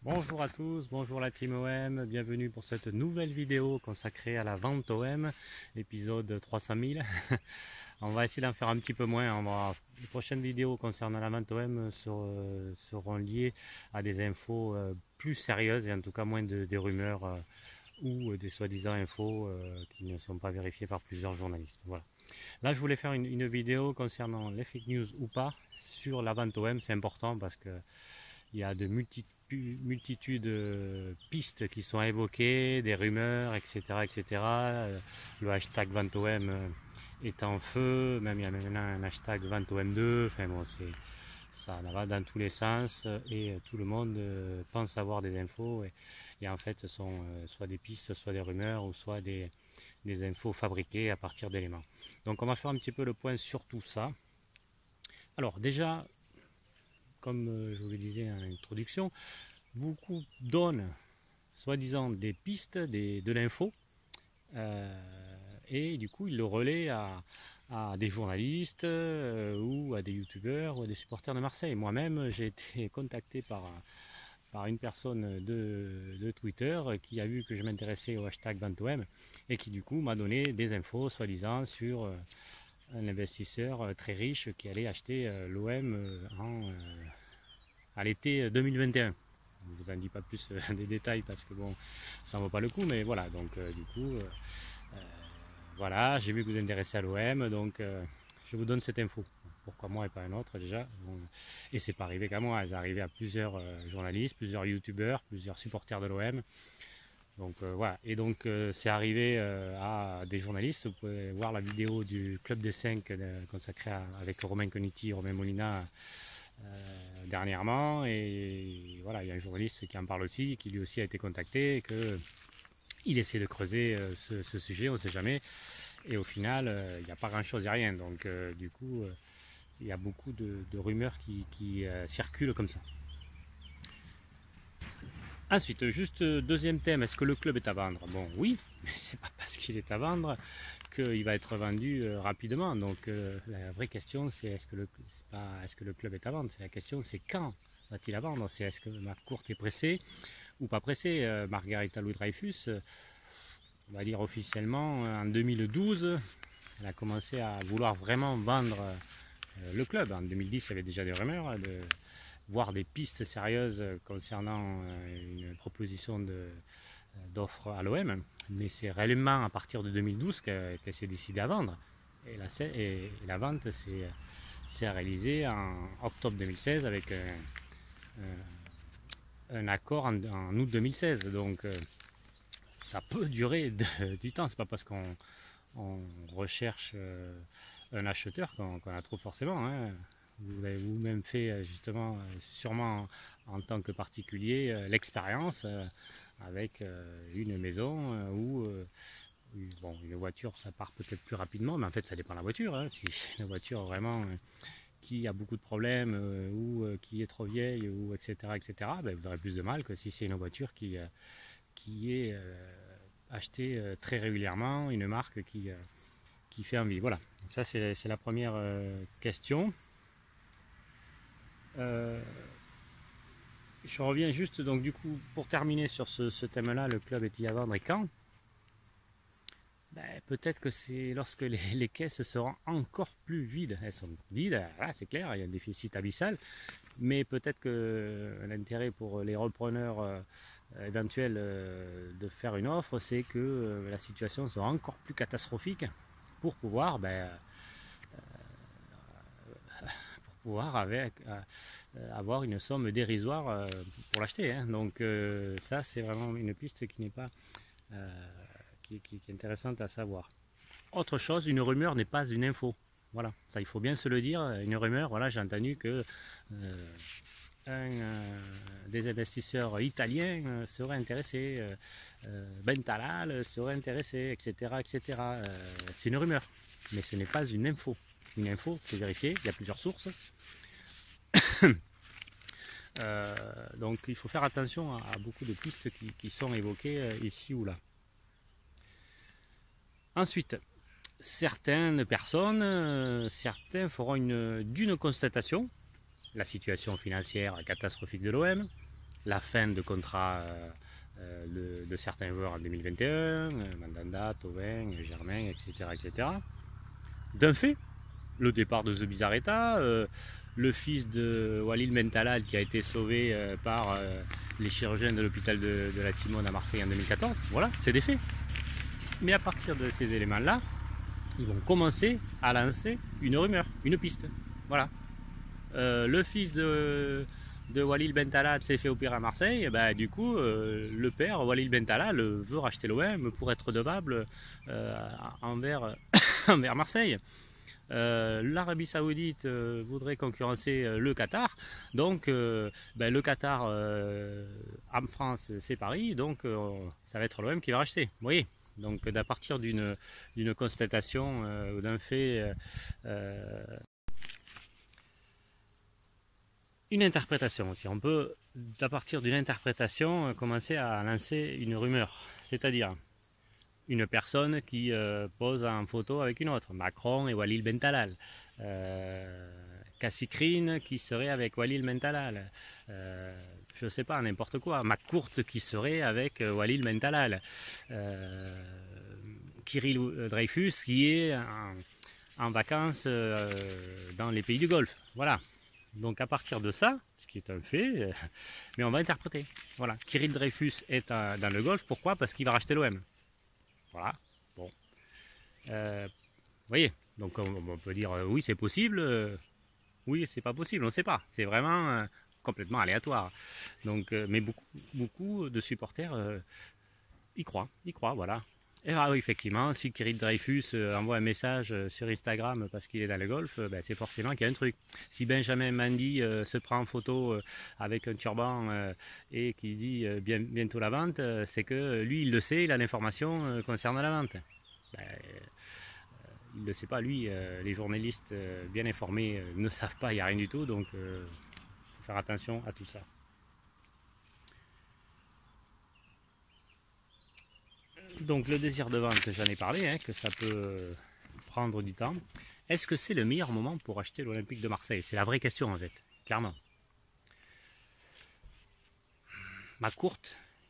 Bonjour à tous, bonjour la team OM, bienvenue pour cette nouvelle vidéo consacrée à la vente OM, épisode 300 000. On va essayer d'en faire un petit peu moins. Les prochaines vidéos concernant la vente OM seront liées à des infos plus sérieuses et en tout cas moins des rumeurs ou des soi-disant infos qui ne sont pas vérifiées par plusieurs journalistes. Voilà. Là, je voulais faire une vidéo concernant les fake news ou pas sur la vente OM. C'est important parce que il y a de multitudes de pistes qui sont évoquées, des rumeurs, etc. etc. Le hashtag VentoM est en feu, même il y a maintenant un hashtag VentoM2. Enfin bon, ça va dans tous les sens et tout le monde pense avoir des infos. Et en fait, ce sont soit des pistes, soit des rumeurs, ou soit des infos fabriquées à partir d'éléments. Donc on va faire un petit peu le point sur tout ça. Alors déjà, comme je vous le disais en introduction, beaucoup donnent soi-disant des pistes, de l'info, et du coup ils le relaient à des journalistes ou à des youtubeurs ou à des supporters de Marseille. Moi-même j'ai été contacté par une personne de Twitter qui a vu que je m'intéressais au hashtag VentoM et qui du coup m'a donné des infos soi-disant sur un investisseur très riche qui allait acheter l'OM à l'été 2021. Je ne vous en dis pas plus des détails parce que bon, ça ne vaut pas le coup, mais voilà, donc du coup, voilà, j'ai vu que vous vous intéressez à l'OM, donc je vous donne cette info. Pourquoi moi et pas un autre déjà bon, et c'est pas arrivé qu'à moi, c'est arrivé à plusieurs journalistes, plusieurs youtubeurs, plusieurs supporters de l'OM. Donc voilà, et donc c'est arrivé à des journalistes. Vous pouvez voir la vidéo du Club des 5 consacrée avec Romain Coniti, Romain Molina dernièrement, et voilà, il y a un journaliste qui en parle aussi, qui lui aussi a été contacté, que il essaie de creuser ce sujet, on ne sait jamais, et au final il n'y a pas grand chose, il n'y a rien, donc du coup il y a beaucoup de rumeurs qui circulent comme ça. Ensuite, juste deuxième thème, est-ce que le club est à vendre? Bon, oui, mais c'est pas parce qu'il est à vendre qu'il va être vendu rapidement. Donc la vraie question, c'est est-ce que le club est à vendre? C'est la question, c'est quand va-t-il à vendre? C'est est-ce que McCourt est pressé ou pas pressé? Margarita Louis-Dreyfus, on va dire officiellement, en 2012, elle a commencé à vouloir vraiment vendre le club. En 2010, il y avait déjà des rumeurs voir des pistes sérieuses concernant une proposition d'offre à l'OM, mais c'est réellement à partir de 2012 qu'elle s'est décidée à vendre. Et la vente s'est réalisée en octobre 2016 avec un accord en août 2016. Donc ça peut durer du temps, c'est pas parce qu'on recherche un acheteur qu'on la trouve forcément. Hein. Vous avez vous-même fait justement, sûrement en tant que particulier, l'expérience avec une maison où bon, une voiture ça part peut-être plus rapidement, mais en fait ça dépend de la voiture. Hein. Si c'est une voiture vraiment qui a beaucoup de problèmes ou qui est trop vieille ou etc., ben, vous aurez plus de mal que si c'est une voiture qui est achetée très régulièrement, une marque qui fait envie. Voilà, ça c'est la première question. Je reviens juste donc du coup pour terminer sur ce thème-là, le club est-il à vendre et quand? Ben, peut-être que c'est lorsque les caisses seront encore plus vides. Elles sont vides, c'est clair, il y a un déficit abyssal, mais peut-être que l'intérêt pour les repreneurs éventuels de faire une offre, c'est que la situation sera encore plus catastrophique pour pouvoir avoir une somme dérisoire pour l'acheter. Hein. Donc ça, c'est vraiment une piste qui n'est pas qui est intéressante à savoir. Autre chose, une rumeur n'est pas une info. Voilà, ça il faut bien se le dire. Une rumeur, voilà, j'ai entendu que des investisseurs italiens seraient intéressés, Bentalal serait intéressé, etc. etc. C'est une rumeur, mais ce n'est pas une info. Une info, c'est vérifié, il y a plusieurs sources. Donc il faut faire attention à beaucoup de pistes qui sont évoquées ici ou là. Ensuite, certaines personnes, certains feront d'une constatation, la situation financière catastrophique de l'OM, la fin de contrat de certains joueurs en 2021, Mandanda, Thauvin, Germain, etc. etc. D'un fait, le départ de The Bizarreta, le fils de Walid Bentalal qui a été sauvé par les chirurgiens de l'hôpital de la Timone à Marseille en 2014, voilà, c'est des faits. Mais à partir de ces éléments-là, ils vont commencer à lancer une rumeur, une piste. Voilà. Le fils de Walid Bentalal s'est fait opérer à Marseille, bah, du coup, le père, Walid Bentalal, veut racheter l'OM pour être redevable envers, envers Marseille. L'Arabie Saoudite voudrait concurrencer le Qatar, donc le Qatar en France c'est Paris, donc ça va être l'OM qui va racheter. Vous voyez, donc à partir d'une constatation ou d'un fait, une interprétation aussi. On peut à partir d'une interprétation commencer à lancer une rumeur, c'est-à-dire une personne qui pose en photo avec une autre, Macron et Walid Bentalal, Cassicrine qui serait avec Walid Bentalal, je sais pas, n'importe quoi, McCourt qui serait avec Walid Bentalal, Kirill Dreyfus qui est en vacances dans les pays du Golfe, voilà. Donc à partir de ça, ce qui est un fait, mais on va interpréter. Voilà, Kirill Dreyfus est dans le Golfe, pourquoi? Parce qu'il va racheter l'OM. Voilà, bon. Vous voyez, donc on peut dire oui c'est possible, oui c'est pas possible, on ne sait pas. C'est vraiment complètement aléatoire. Donc, mais beaucoup de supporters y croient, voilà. Et ah oui, effectivement, si Kirill Dreyfus envoie un message sur Instagram parce qu'il est dans le golf, c'est forcément qu'il y a un truc. Si Benjamin Mendy se prend en photo avec un turban et qui dit bientôt la vente, c'est que lui, il le sait, il a l'information concernant la vente. Il ne le sait pas, lui, les journalistes bien informés ne savent pas, il n'y a rien du tout, donc il faut faire attention à tout ça. Donc le désir de vente, j'en ai parlé, hein, que ça peut prendre du temps. Est-ce que c'est le meilleur moment pour acheter l'Olympique de Marseille? C'est la vraie question en fait, clairement. McCourt,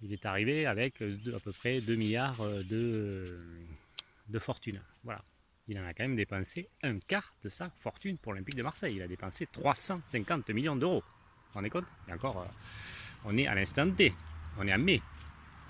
il est arrivé avec à peu près 2 milliards de fortune. Voilà. Il en a quand même dépensé un quart de sa fortune pour l'Olympique de Marseille. Il a dépensé 350 millions d'euros. Vous vous rendez compte? Et encore, on est à l'instant T, on est en mai.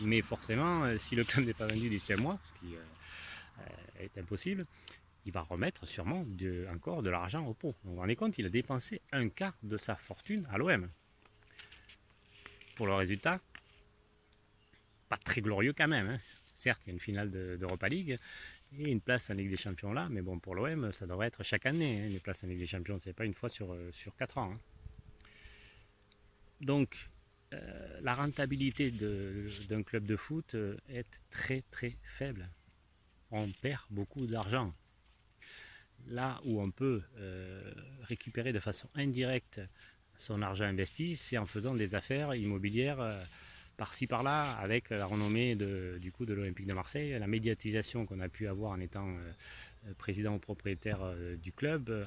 Mais forcément, si le club n'est pas vendu d'ici un mois, ce qui est impossible, il va remettre sûrement encore de l'argent au pot. Donc vous vous rendez compte, il a dépensé un quart de sa fortune à l'OM. Pour le résultat, pas très glorieux quand même. Hein. Certes, il y a une finale d'Europa League et une place en Ligue des Champions là, mais bon, pour l'OM, ça devrait être chaque année. Hein. Les places en Ligue des Champions, c'est pas une fois sur 4 ans. Hein. Donc, la rentabilité d'un club de foot est très très faible. On perd beaucoup d'argent. Là où on peut récupérer de façon indirecte son argent investi, c'est en faisant des affaires immobilières par-ci par-là, avec la renommée de l'Olympique de Marseille, la médiatisation qu'on a pu avoir en étant président ou propriétaire du club.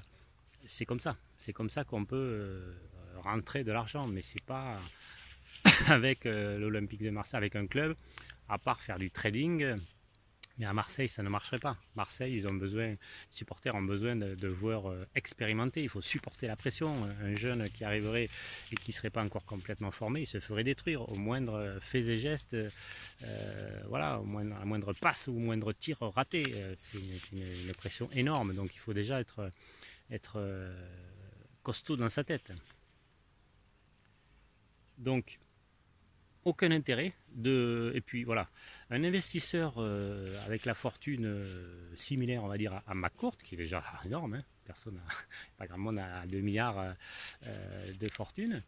C'est comme ça qu'on peut rentrer de l'argent, mais c'est pas avec l'Olympique de Marseille, avec un club, à part faire du trading. Mais à Marseille, ça ne marcherait pas. Marseille, les supporters ont besoin de joueurs expérimentés. Il faut supporter la pression. Un jeune qui arriverait et qui ne serait pas encore complètement formé, il se ferait détruire au moindre fait et geste, voilà, à moindre passe ou au moindre tir raté. C'est une pression énorme. Donc il faut déjà être costaud dans sa tête. Donc, aucun intérêt et puis voilà, un investisseur avec la fortune similaire, on va dire, à McCourt, qui est déjà énorme, hein, pas grand monde a 2 milliards de fortune,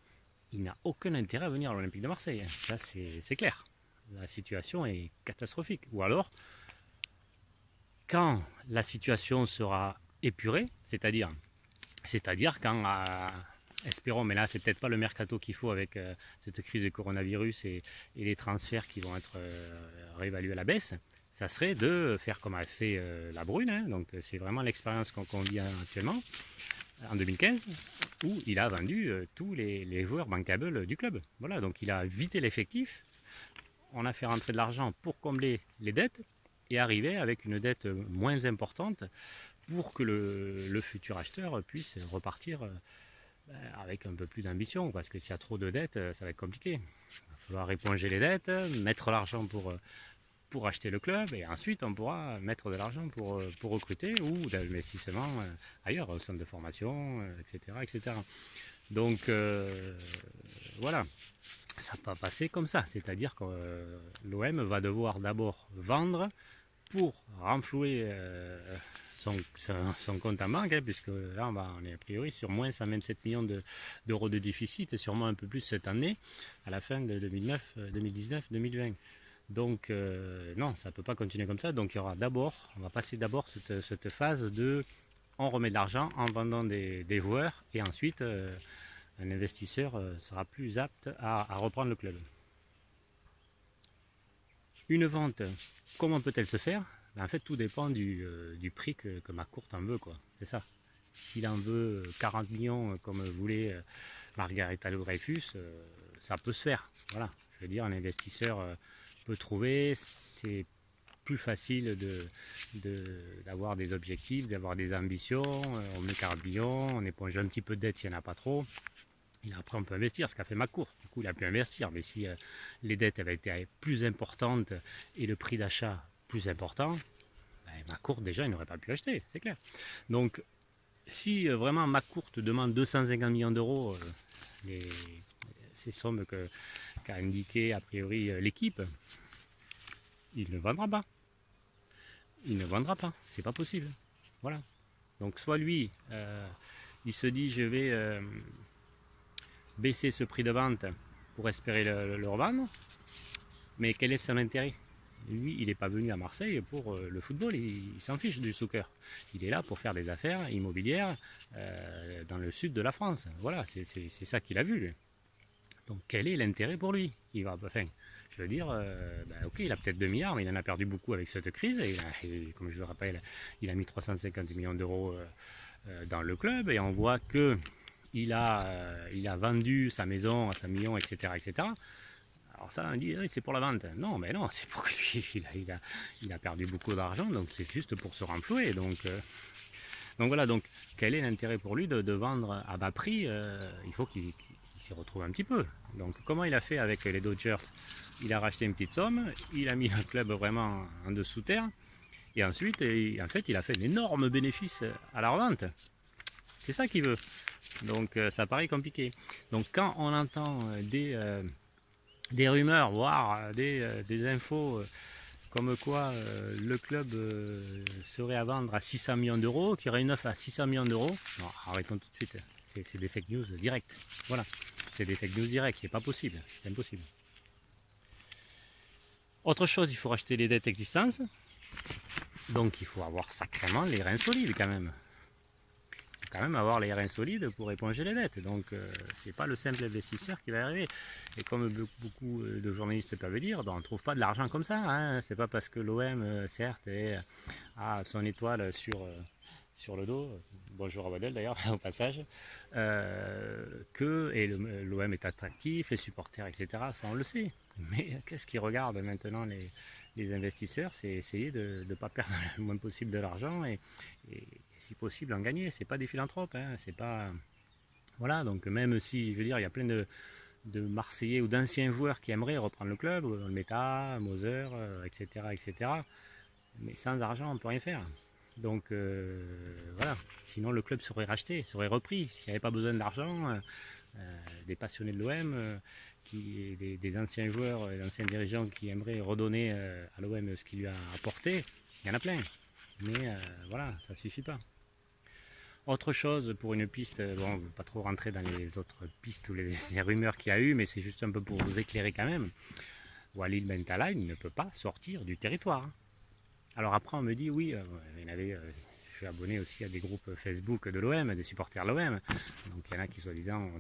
il n'a aucun intérêt à venir à l'Olympique de Marseille. Hein. Ça, c'est clair. La situation est catastrophique. Ou alors, quand la situation sera épurée, c'est-à-dire quand espérons, mais là c'est peut-être pas le mercato qu'il faut avec cette crise de coronavirus et les transferts qui vont être réévalués à la baisse, ça serait de faire comme a fait la Brune, hein, donc c'est vraiment l'expérience qu'on vit actuellement, en 2015, où il a vendu tous les joueurs bancables du club. Voilà, donc il a vidé l'effectif, on a fait rentrer de l'argent pour combler les dettes, et arriver avec une dette moins importante pour que le futur acheteur puisse repartir avec un peu plus d'ambition, parce que s'il y a trop de dettes, ça va être compliqué. Il va falloir éponger les dettes, mettre l'argent pour acheter le club, et ensuite on pourra mettre de l'argent pour recruter ou d'investissement ailleurs, au centre de formation, etc., etc. Donc voilà, ça va passer comme ça, c'est-à-dire que l'OM va devoir d'abord vendre pour renflouer son compte en banque, hein, puisque là on est a priori sur moins 127 millions d'euros de déficit, et sûrement un peu plus cette année, à la fin de 2019-2020. Donc non, ça ne peut pas continuer comme ça. Donc il y aura d'abord, on va passer d'abord cette phase de on remet de l'argent en vendant des joueurs, et ensuite un investisseur sera plus apte à reprendre le club. Une vente, comment peut-elle se faire? En fait, tout dépend du prix que McCourt en veut, quoi. C'est ça. S'il en veut 40 millions comme voulait Margarita Dreyfus, ça peut se faire. Voilà. Je veux dire, un investisseur peut trouver, c'est plus facile d'avoir des objectifs, d'avoir des ambitions. On met 40 millions, on éponge un petit peu de dette s'il n'y en a pas trop. Et après, on peut investir, ce qu'a fait McCourt. Du coup, il a pu investir. Mais si les dettes avaient été plus importantes et le prix d'achat plus important, ben, McCourt, déjà, il n'aurait pas pu acheter, c'est clair. Donc, si vraiment McCourt demande 250 millions d'euros, ces sommes qu'a indiqué a priori l'équipe, il ne vendra pas. Il ne vendra pas, c'est pas possible. Voilà. Donc, soit lui, il se dit, je vais baisser ce prix de vente pour espérer le revendre, mais quel est son intérêt? Lui, il n'est pas venu à Marseille pour le football, il s'en fiche du soccer. Il est là pour faire des affaires immobilières dans le sud de la France. Voilà, c'est ça qu'il a vu, lui. Donc quel est l'intérêt pour lui? Il va, enfin, je veux dire, ok, il a peut-être 2 milliards, mais il en a perdu beaucoup avec cette crise. Et comme je le rappelle, il a mis 350 millions d'euros dans le club, et on voit que il a vendu sa maison à 5 millions, etc., etc. Alors ça, on dit, c'est pour la vente. Non, mais non, c'est pour que lui, il a perdu beaucoup d'argent, donc c'est juste pour se renflouer. Donc voilà, donc quel est l'intérêt pour lui de vendre à bas prix? Il faut qu'il s'y retrouve un petit peu. Donc comment il a fait avec les Dodgers? Il a racheté une petite somme, il a mis le club vraiment en dessous terre, et ensuite, en fait, il a fait d'énormes bénéfices à la revente. C'est ça qu'il veut. Donc ça paraît compliqué. Donc quand on entend des rumeurs, voire des infos comme quoi le club serait à vendre à 600 millions d'euros, qu'il y aurait une offre à 600 millions d'euros, non, arrêtons tout de suite. C'est des fake news directs. Voilà, c'est des fake news directs, c'est pas possible, c'est impossible. Autre chose, il faut racheter les dettes existantes. Donc il faut avoir sacrément les reins solides quand même. Quand même avoir les reins solides pour éponger les dettes. Donc c'est pas le simple investisseur qui va y arriver. Et comme beaucoup de journalistes peuvent dire, on ne trouve pas de l'argent comme ça. Hein. C'est pas parce que l'OM, certes, a son étoile sur le dos, bonjour à Waddell d'ailleurs au passage, que l'OM est attractif, les supporters, etc. Ça on le sait. Mais qu'est-ce qu'ils regardent maintenant les investisseurs? C'est essayer de ne pas perdre le moins possible de l'argent et si possible en gagner. C'est pas des philanthropes, hein, c'est pas. Voilà, donc même si, je veux dire, il y a plein de Marseillais ou d'anciens joueurs qui aimeraient reprendre le club, le Meta, Moser, etc., etc. Mais sans argent, on ne peut rien faire. Donc voilà, sinon le club serait racheté, serait repris. S'il n'y avait pas besoin d'argent, des passionnés de l'OM, des anciens joueurs, des anciens dirigeants qui aimeraient redonner à l'OM ce qu'il lui a apporté, il y en a plein. Mais voilà, ça ne suffit pas. Autre chose pour une piste, bon, on ne va pas trop rentrer dans les autres pistes ou les rumeurs qu'il y a eu, mais c'est juste un peu pour vous éclairer quand même. Walid Bentala, il ne peut pas sortir du territoire. Alors après, on me dit, oui, je suis abonné aussi à des groupes Facebook de l'OM, des supporters de l'OM. Donc il y en a qui, soi-disant,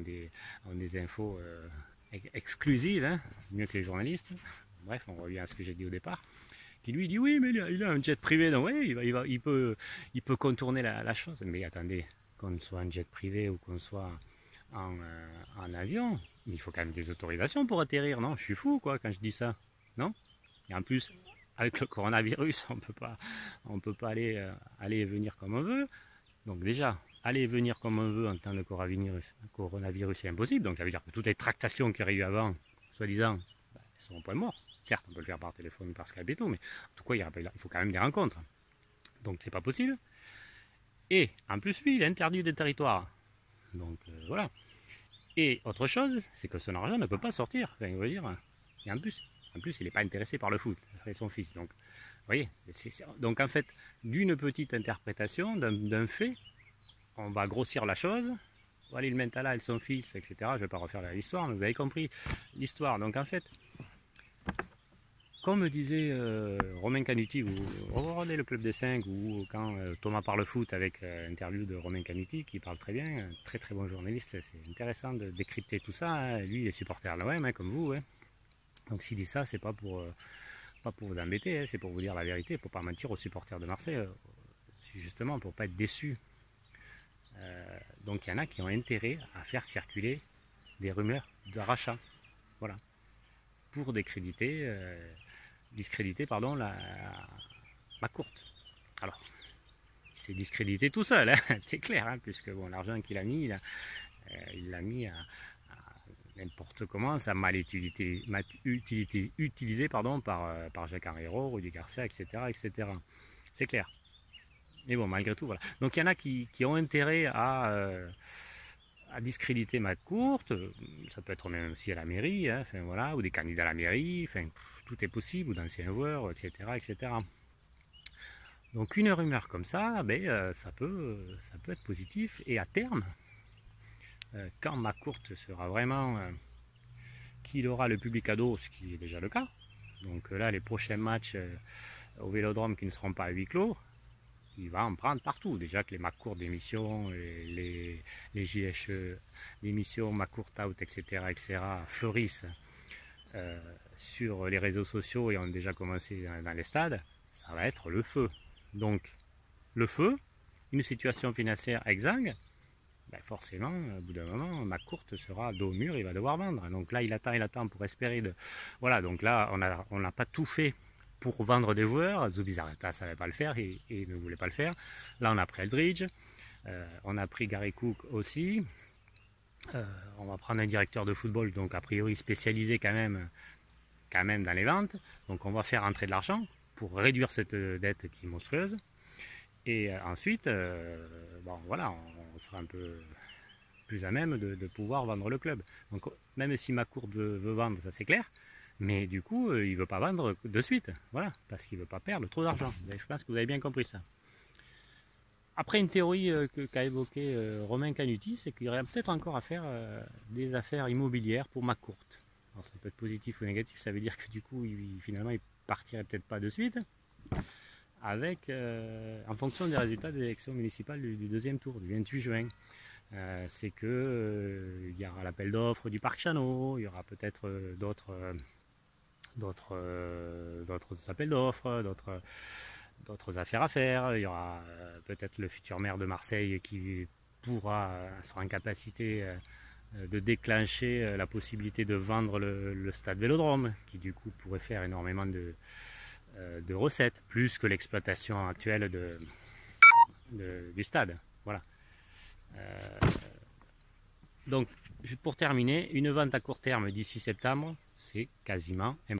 ont des infos exclusives, hein, mieux que les journalistes. Bref, on revient à ce que j'ai dit au départ. Qui lui dit, oui, mais il a un jet privé, donc oui, il peut contourner la chose. Mais attendez, qu'on soit en jet privé ou qu'on soit en avion, mais il faut quand même des autorisations pour atterrir, non? Je suis fou quoi quand je dis ça, non? Et en plus, avec le coronavirus, on peut pas aller et venir comme on veut. Donc déjà, aller et venir comme on veut en temps de coronavirus, c'est impossible. Donc ça veut dire que toutes les tractations qu'il y aurait eu avant, soi-disant, elles sont au point mort. Certes, on peut le faire par téléphone, par Skype et tout, mais en tout cas, il faut quand même des rencontres. Donc c'est pas possible. Et en plus, lui, il est interdit des territoires. Donc voilà. Et autre chose, c'est que son argent ne peut pas sortir. Enfin, il veut dire. Et en plus, il n'est pas intéressé par le foot. C'est son fils. Donc, vous voyez. Donc en fait, d'une petite interprétation, d'un fait, on va grossir la chose. Voilà, il Mentala et son fils, etc. Je ne vais pas refaire l'histoire, mais vous avez compris l'histoire. Donc en fait, comme disait Romain Canuti, vous regardez le Club des 5 ou quand Thomas parle foot avec l'interview de Romain Canuti qui parle très bien, un très très bon journaliste, c'est intéressant de décrypter tout ça. Hein. Lui, il est supporter à l'OM, hein, comme vous. Hein. Donc s'il dit ça, c'est pas pour vous embêter, hein, c'est pour vous dire la vérité, pour pas mentir aux supporters de Marseille, justement pour pas être déçus. Donc il y en a qui ont intérêt à faire circuler des rumeurs de rachat. Voilà. Pour discréditer ma courte. Alors, il s'est discrédité tout seul, hein, c'est clair, hein, puisque bon, l'argent qu'il a mis, il l'a mis à n'importe comment, ça a mal utilisé par Jacques-Henri Roux, Rudy Garcia, etc. etc. C'est clair. Mais bon, malgré tout, voilà. Donc il y en a qui ont intérêt à discréditer ma courte, ça peut être même aussi à la mairie, hein, enfin, voilà, ou des candidats à la mairie, enfin, tout est possible, ou d'anciens joueurs, etc., etc. Donc une rumeur comme ça, ben, ça peut être positif, et à terme, quand ma courte sera vraiment qu'il aura le public à dos, ce qui est déjà le cas, donc là les prochains matchs au Vélodrome qui ne seront pas à huis clos, il va en prendre partout. Déjà que les McCourt d'émissions, les JHE d'émissions, McCourt Out, etc., fleurissent sur les réseaux sociaux et ont déjà commencé dans les stades, ça va être le feu. Donc, le feu, une situation financière exsangue, ben forcément, au bout d'un moment, McCourt sera dos au mur, il va devoir vendre. Donc là, il attend pour espérer de... Voilà, donc là, on n'a pas tout fait pour vendre des joueurs. Zubizarreta ne savait pas le faire et ne voulait pas le faire. Là, on a pris Eldridge, on a pris Gary Cook aussi. On va prendre un directeur de football, donc a priori spécialisé quand même dans les ventes. Donc on va faire entrer de l'argent pour réduire cette dette qui est monstrueuse. Et ensuite, bon, voilà, on sera un peu plus à même de pouvoir vendre le club. Donc même si McCourt veut vendre, ça c'est clair. Mais du coup, il ne veut pas vendre de suite, voilà, parce qu'il ne veut pas perdre trop d'argent. Je pense que vous avez bien compris ça. Après, une théorie qu'a évoquée Romain Canuti, c'est qu'il y aurait peut-être encore à faire des affaires immobilières pour McCourt. Alors ça peut être positif ou négatif, ça veut dire que du coup, finalement, il partirait peut-être pas de suite, en fonction des résultats des élections municipales du deuxième tour, du 28 juin. C'est que il y aura l'appel d'offres du Parc Chano, il y aura peut-être d'autres appels d'offres, d'autres affaires à faire. Il y aura peut-être le futur maire de Marseille qui sera en capacité de déclencher la possibilité de vendre le stade Vélodrome, qui du coup pourrait faire énormément de recettes, plus que l'exploitation actuelle du stade. Voilà. Donc, pour terminer, une vente à court terme d'ici septembre, c'est quasiment impossible.